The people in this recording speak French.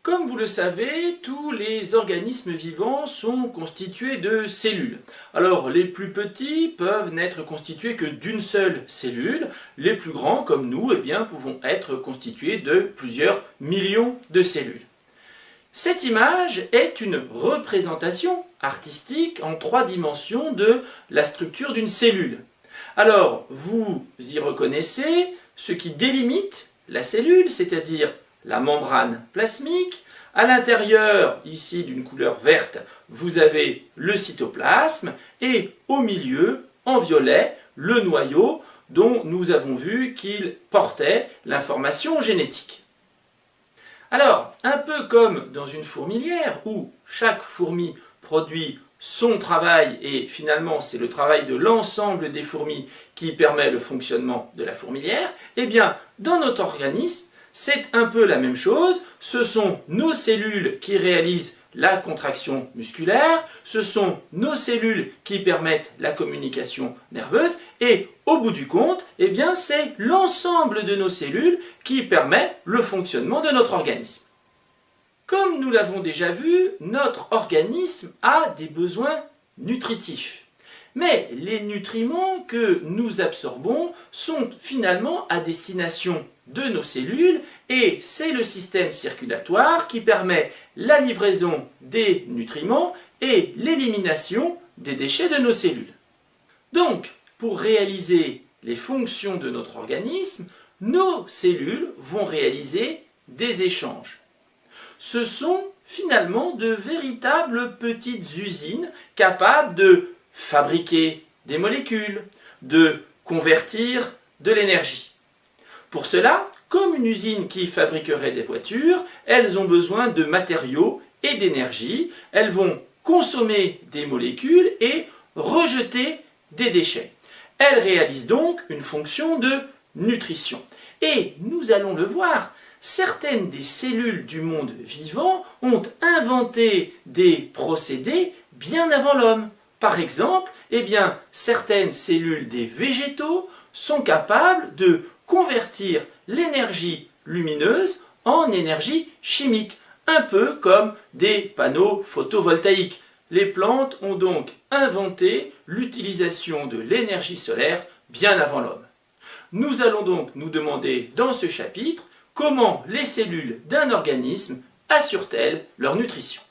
Comme vous le savez, tous les organismes vivants sont constitués de cellules. Alors, les plus petits peuvent n'être constitués que d'une seule cellule. Les plus grands, comme nous, pouvons être constitués de plusieurs millions de cellules. Cette image est une représentation artistique en 3 dimensions de la structure d'une cellule. Alors, vous y reconnaissez ce qui délimite la cellule, c'est-à-dire la membrane plasmique. À l'intérieur, ici d'une couleur verte, vous avez le cytoplasme et au milieu, en violet, le noyau dont nous avons vu qu'il portait l'information génétique. Alors, un peu comme dans une fourmilière où chaque fourmi produit son travail et finalement c'est le travail de l'ensemble des fourmis qui permet le fonctionnement de la fourmilière, dans notre organisme, c'est un peu la même chose. Ce sont nos cellules qui réalisent la contraction musculaire, ce sont nos cellules qui permettent la communication nerveuse et au bout du compte, c'est l'ensemble de nos cellules qui permet le fonctionnement de notre organisme. Comme nous l'avons déjà vu, notre organisme a des besoins nutritifs. Mais les nutriments que nous absorbons sont finalement à destination de nos cellules et c'est le système circulatoire qui permet la livraison des nutriments et l'élimination des déchets de nos cellules. Donc, pour réaliser les fonctions de notre organisme, nos cellules vont réaliser des échanges. Ce sont finalement de véritables petites usines capables de fabriquer des molécules, de convertir de l'énergie. Pour cela, comme une usine qui fabriquerait des voitures, elles ont besoin de matériaux et d'énergie. Elles vont consommer des molécules et rejeter des déchets. Elles réalisent donc une fonction de nutrition. Et nous allons le voir, certaines des cellules du monde vivant ont inventé des procédés bien avant l'homme. Par exemple, certaines cellules des végétaux sont capables de convertir l'énergie lumineuse en énergie chimique, un peu comme des panneaux photovoltaïques. Les plantes ont donc inventé l'utilisation de l'énergie solaire bien avant l'homme. Nous allons donc nous demander dans ce chapitre comment les cellules d'un organisme assurent-elles leur nutrition.